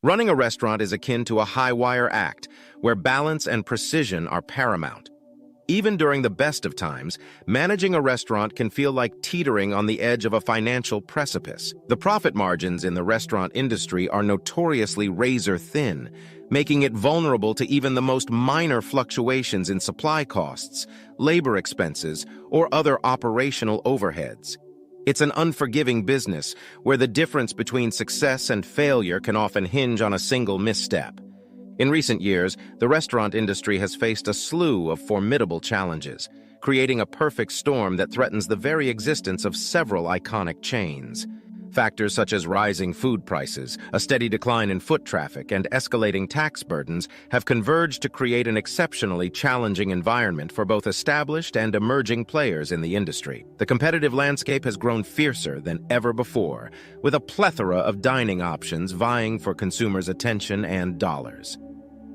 Running a restaurant is akin to a high-wire act, where balance and precision are paramount. Even during the best of times, managing a restaurant can feel like teetering on the edge of a financial precipice. The profit margins in the restaurant industry are notoriously razor-thin, making it vulnerable to even the most minor fluctuations in supply costs, labor expenses, or other operational overheads. It's an unforgiving business where the difference between success and failure can often hinge on a single misstep. In recent years, the restaurant industry has faced a slew of formidable challenges, creating a perfect storm that threatens the very existence of several iconic chains. Factors such as rising food prices, a steady decline in foot traffic, and escalating tax burdens have converged to create an exceptionally challenging environment for both established and emerging players in the industry. The competitive landscape has grown fiercer than ever before, with a plethora of dining options vying for consumers' attention and dollars.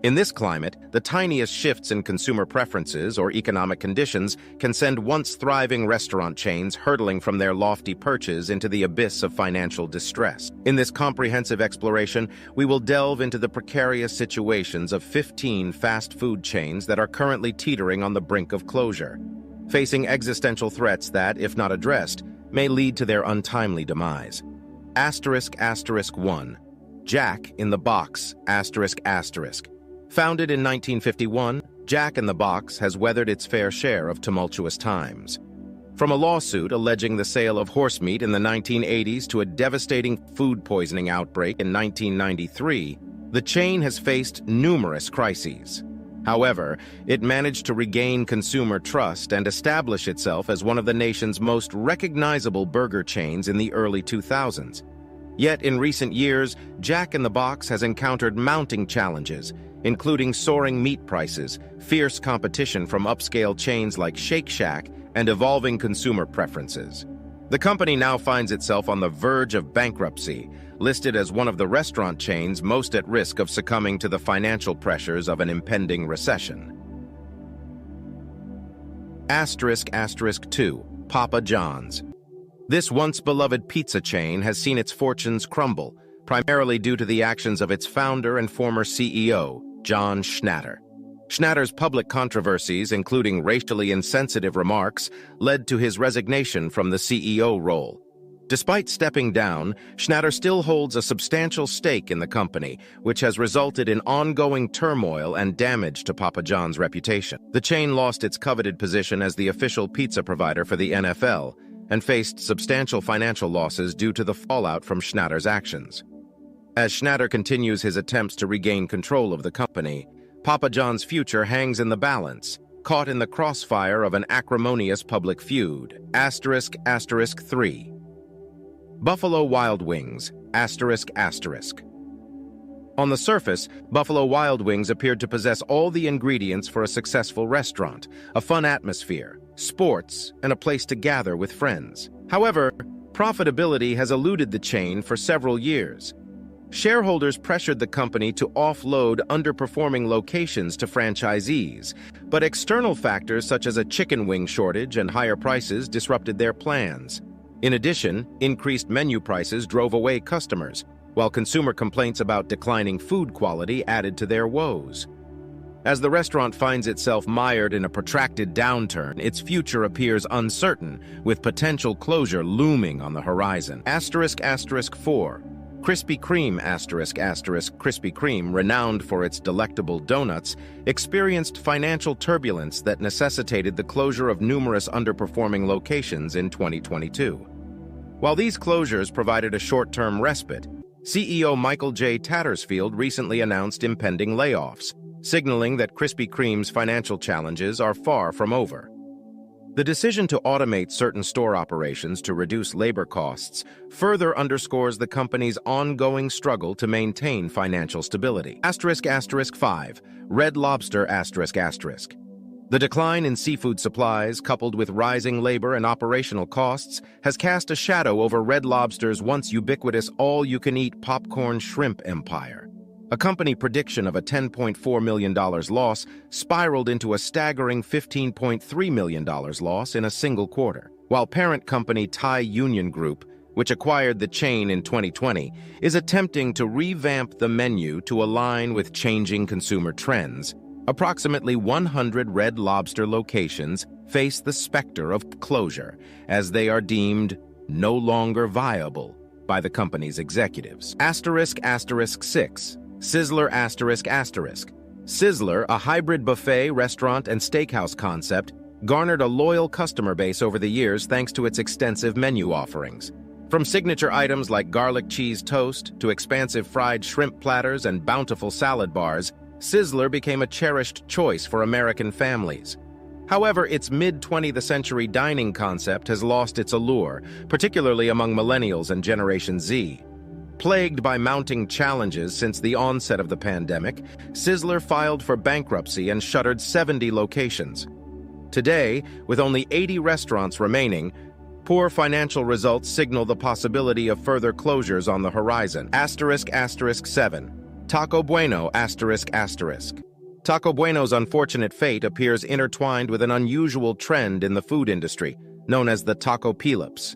In this climate, the tiniest shifts in consumer preferences or economic conditions can send once thriving restaurant chains hurtling from their lofty perches into the abyss of financial distress. In this comprehensive exploration, we will delve into the precarious situations of 15 fast food chains that are currently teetering on the brink of closure, facing existential threats that, if not addressed, may lead to their untimely demise. **1. Jack in the Box **. Founded in 1951, Jack in the Box has weathered its fair share of tumultuous times. From a lawsuit alleging the sale of horse meat in the 1980s to a devastating food poisoning outbreak in 1993, the chain has faced numerous crises. However, it managed to regain consumer trust and establish itself as one of the nation's most recognizable burger chains in the early 2000s. Yet in recent years, Jack in the Box has encountered mounting challenges, including soaring meat prices, fierce competition from upscale chains like Shake Shack, and evolving consumer preferences. The company now finds itself on the verge of bankruptcy, listed as one of the restaurant chains most at risk of succumbing to the financial pressures of an impending recession. **2. Papa John's. This once-beloved pizza chain has seen its fortunes crumble, primarily due to the actions of its founder and former CEO, John Schnatter. Schnatter's public controversies, including racially insensitive remarks, led to his resignation from the CEO role. Despite stepping down, Schnatter still holds a substantial stake in the company, which has resulted in ongoing turmoil and damage to Papa John's reputation. The chain lost its coveted position as the official pizza provider for the NFL and faced substantial financial losses due to the fallout from Schnatter's actions. As Schnatter continues his attempts to regain control of the company, Papa John's future hangs in the balance, caught in the crossfire of an acrimonious public feud. **3. Buffalo Wild Wings **. On the surface, Buffalo Wild Wings appeared to possess all the ingredients for a successful restaurant: a fun atmosphere, sports, and a place to gather with friends. However, profitability has eluded the chain for several years. Shareholders pressured the company to offload underperforming locations to franchisees, but external factors such as a chicken wing shortage and higher prices disrupted their plans. In addition, increased menu prices drove away customers, while consumer complaints about declining food quality added to their woes. As the restaurant finds itself mired in a protracted downturn, its future appears uncertain, with potential closure looming on the horizon. **4. Krispy Kreme Krispy Kreme, renowned for its delectable donuts, experienced financial turbulence that necessitated the closure of numerous underperforming locations in 2022. While these closures provided a short-term respite, CEO Michael J. Tattersfield recently announced impending layoffs, signaling that Krispy Kreme's financial challenges are far from over. The decision to automate certain store operations to reduce labor costs further underscores the company's ongoing struggle to maintain financial stability. *5. Red Lobster **. The decline in seafood supplies, coupled with rising labor and operational costs, has cast a shadow over Red Lobster's once ubiquitous all-you-can-eat popcorn shrimp empire. A company prediction of a $10.4 million loss spiraled into a staggering $15.3 million loss in a single quarter, while parent company Thai Union Group which acquired the chain in 2020, is attempting to revamp the menu to align with changing consumer trends. Approximately 100 Red Lobster locations face the specter of closure, as they are deemed no longer viable by the company's executives. ***6. Sizzler ***. Sizzler, a hybrid buffet, restaurant, and steakhouse concept, garnered a loyal customer base over the years thanks to its extensive menu offerings. From signature items like garlic cheese toast to expansive fried shrimp platters and bountiful salad bars, Sizzler became a cherished choice for American families. However, its mid-20th century dining concept has lost its allure, particularly among millennials and Generation Z. Plagued by mounting challenges since the onset of the pandemic, Sizzler filed for bankruptcy and shuttered 70 locations. Today, with only 80 restaurants remaining, poor financial results signal the possibility of further closures on the horizon. **7. Taco Bueno ***. Taco Bueno's unfortunate fate appears intertwined with an unusual trend in the food industry, known as the taco pileups.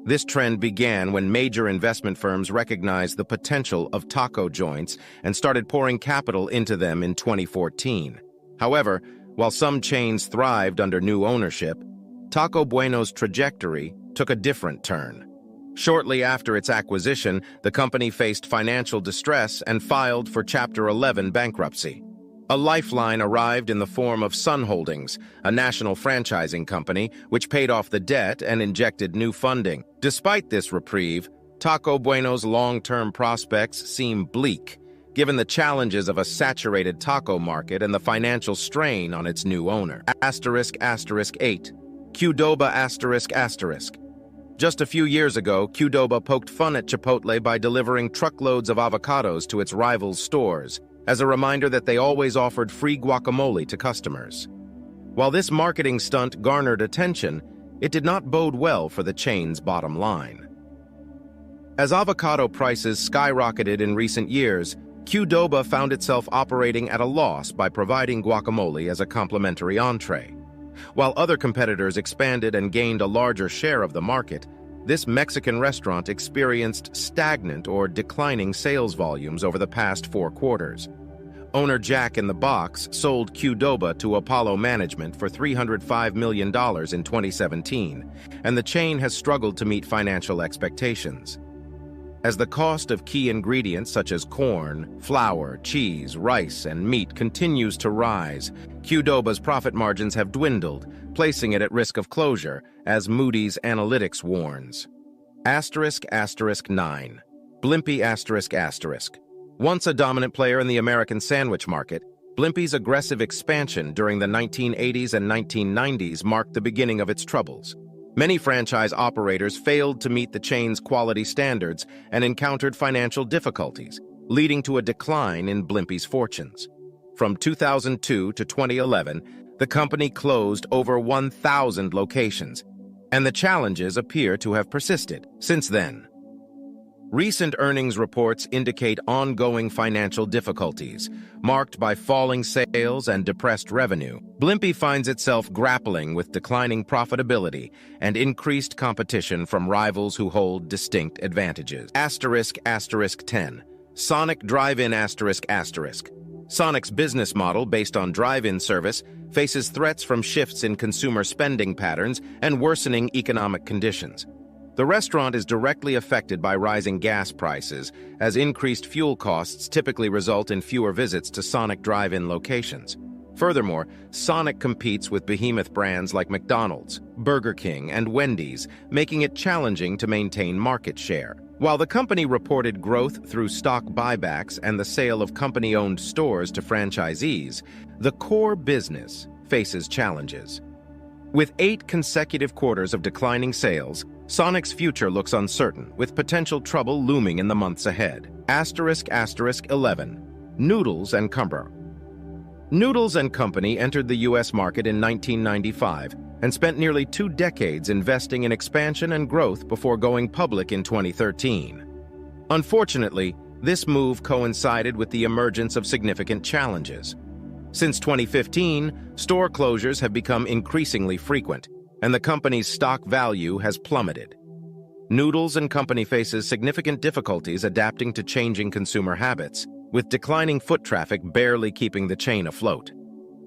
This trend began when major investment firms recognized the potential of taco joints and started pouring capital into them in 2014. However, while some chains thrived under new ownership, Taco Bueno's trajectory took a different turn. Shortly after its acquisition, the company faced financial distress and filed for Chapter 11 bankruptcy. A lifeline arrived in the form of Sun Holdings, a national franchising company, which paid off the debt and injected new funding. Despite this reprieve, Taco Bueno's long-term prospects seem bleak, given the challenges of a saturated taco market and the financial strain on its new owner. **8. Qdoba ***. Just a few years ago, Qdoba poked fun at Chipotle by delivering truckloads of avocados to its rivals' stores, as a reminder that they always offered free guacamole to customers. While this marketing stunt garnered attention, it did not bode well for the chain's bottom line. As avocado prices skyrocketed in recent years, Qdoba found itself operating at a loss by providing guacamole as a complimentary entree. While other competitors expanded and gained a larger share of the market, this Mexican restaurant experienced stagnant or declining sales volumes over the past 4 quarters. Owner Jack in the Box sold Qdoba to Apollo Management for $305 million in 2017, and the chain has struggled to meet financial expectations. As the cost of key ingredients such as corn, flour, cheese, rice, and meat continues to rise, Qdoba's profit margins have dwindled, placing it at risk of closure, as Moody's Analytics warns. **9. Blimpie ***. Once a dominant player in the American sandwich market, Blimpie's aggressive expansion during the 1980s and 1990s marked the beginning of its troubles. Many franchise operators failed to meet the chain's quality standards and encountered financial difficulties, leading to a decline in Blimpie's fortunes. From 2002 to 2011, the company closed over 1,000 locations, and the challenges appear to have persisted since then. Recent earnings reports indicate ongoing financial difficulties, marked by falling sales and depressed revenue. Blimpie finds itself grappling with declining profitability and increased competition from rivals who hold distinct advantages. **10. Sonic Drive-In ***. Sonic's business model, based on drive-in service, faces threats from shifts in consumer spending patterns and worsening economic conditions. The restaurant is directly affected by rising gas prices, as increased fuel costs typically result in fewer visits to Sonic drive-in locations. Furthermore, Sonic competes with behemoth brands like McDonald's, Burger King, and Wendy's, making it challenging to maintain market share. While the company reported growth through stock buybacks and the sale of company-owned stores to franchisees, the core business faces challenges. With 8 consecutive quarters of declining sales, Sonic's future looks uncertain, with potential trouble looming in the months ahead. **11. Noodles & Company. Noodles & Company entered the U.S. market in 1995 and spent nearly 2 decades investing in expansion and growth before going public in 2013. Unfortunately, this move coincided with the emergence of significant challenges. Since 2015, store closures have become increasingly frequent, and the company's stock value has plummeted. Noodles & Company faces significant difficulties adapting to changing consumer habits, with declining foot traffic barely keeping the chain afloat.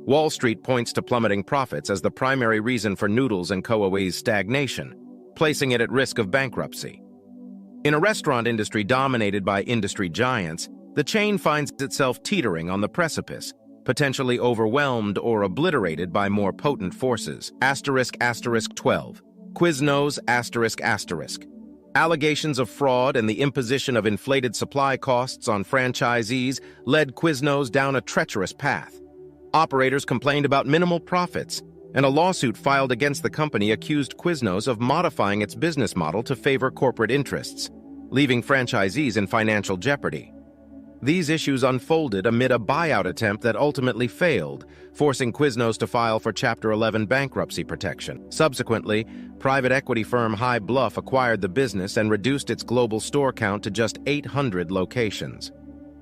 Wall Street points to plummeting profits as the primary reason for Noodles & Co.'s stagnation, placing it at risk of bankruptcy. In a restaurant industry dominated by industry giants, the chain finds itself teetering on the precipice, potentially overwhelmed or obliterated by more potent forces. ***12. Quiznos***. Allegations of fraud and the imposition of inflated supply costs on franchisees led Quiznos down a treacherous path. Operators complained about minimal profits, and a lawsuit filed against the company accused Quiznos of modifying its business model to favor corporate interests, leaving franchisees in financial jeopardy. These issues unfolded amid a buyout attempt that ultimately failed, forcing Quiznos to file for Chapter 11 bankruptcy protection. Subsequently, private equity firm High Bluff acquired the business and reduced its global store count to just 800 locations.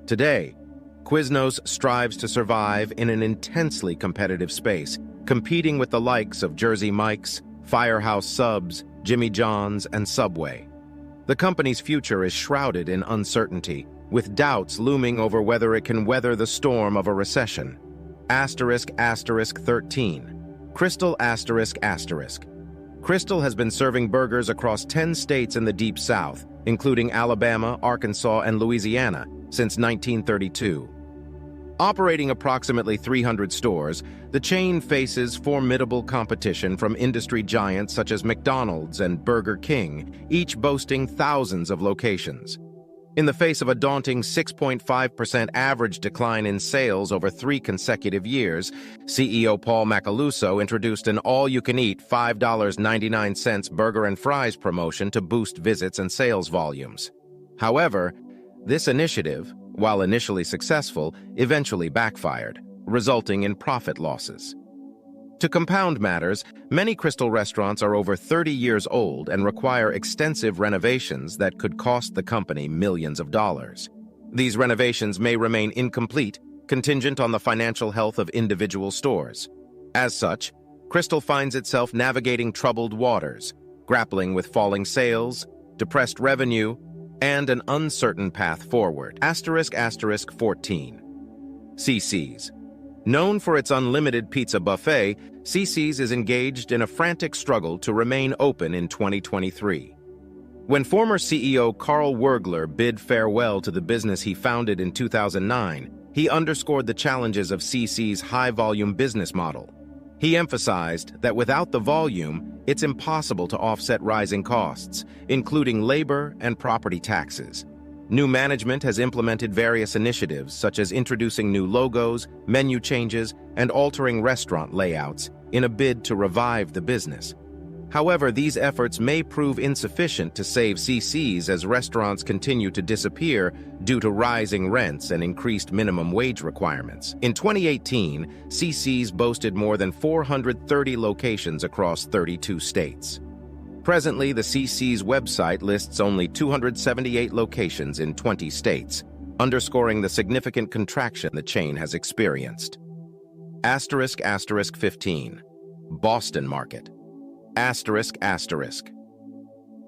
Today, Quiznos strives to survive in an intensely competitive space, competing with the likes of Jersey Mike's, Firehouse Subs, Jimmy John's, and Subway. The company's future is shrouded in uncertainty, with doubts looming over whether it can weather the storm of a recession. **13. Crystal***. Crystal has been serving burgers across 10 states in the Deep South, including Alabama, Arkansas, and Louisiana, since 1932. Operating approximately 300 stores, the chain faces formidable competition from industry giants such as McDonald's and Burger King, each boasting thousands of locations. In the face of a daunting 6.5% average decline in sales over 3 consecutive years, CEO Paul Macaluso introduced an all-you-can-eat $5.99 burger and fries promotion to boost visits and sales volumes. However, this initiative, while initially successful, eventually backfired, resulting in profit losses. To compound matters, many Crystal restaurants are over 30 years old and require extensive renovations that could cost the company millions of dollars. These renovations may remain incomplete, contingent on the financial health of individual stores. As such, Crystal finds itself navigating troubled waters, grappling with falling sales, depressed revenue, and an uncertain path forward. **14. CC's. Known for its unlimited pizza buffet, CC's is engaged in a frantic struggle to remain open in 2023. When former CEO Carl Wergler bid farewell to the business he founded in 2009, he underscored the challenges of CC's high-volume business model. He emphasized that without the volume, it's impossible to offset rising costs, including labor and property taxes. New management has implemented various initiatives, such as introducing new logos, menu changes, and altering restaurant layouts in a bid to revive the business. However, these efforts may prove insufficient to save CC's as restaurants continue to disappear due to rising rents and increased minimum wage requirements. In 2018, CC's boasted more than 430 locations across 32 states. Presently, the CC's website lists only 278 locations in 20 states, underscoring the significant contraction the chain has experienced. **15. Boston Market.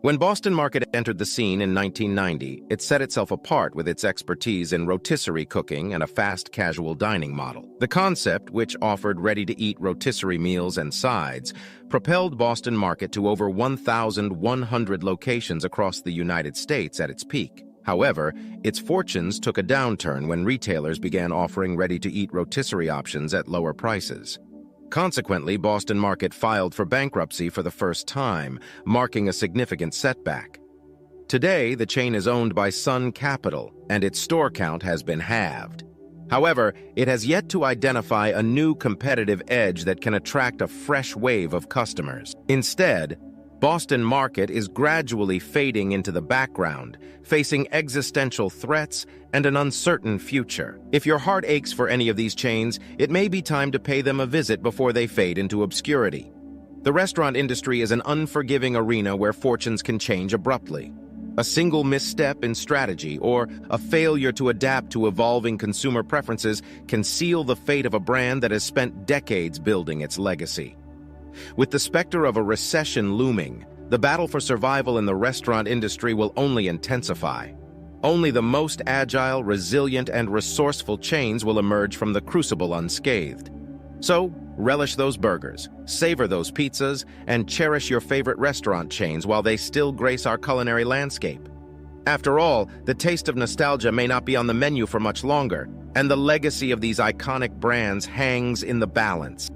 When Boston Market entered the scene in 1990, it set itself apart with its expertise in rotisserie cooking and a fast casual dining model. The concept, which offered ready-to-eat rotisserie meals and sides, propelled Boston Market to over 1,100 locations across the United States at its peak. However, its fortunes took a downturn when retailers began offering ready-to-eat rotisserie options at lower prices. Consequently, Boston Market filed for bankruptcy for the first time, marking a significant setback. Today, the chain is owned by Sun Capital, and its store count has been halved. However, it has yet to identify a new competitive edge that can attract a fresh wave of customers. Instead, Boston Market is gradually fading into the background, facing existential threats and an uncertain future. If your heart aches for any of these chains, it may be time to pay them a visit before they fade into obscurity. The restaurant industry is an unforgiving arena where fortunes can change abruptly. A single misstep in strategy or a failure to adapt to evolving consumer preferences can seal the fate of a brand that has spent decades building its legacy. With the specter of a recession looming, The battle for survival in the restaurant industry will only intensify. Only the most agile, resilient, and resourceful chains will emerge from the crucible unscathed. So, relish those burgers, savor those pizzas, and cherish your favorite restaurant chains while they still grace our culinary landscape. After all, the taste of nostalgia may not be on the menu for much longer, and the legacy of these iconic brands hangs in the balance.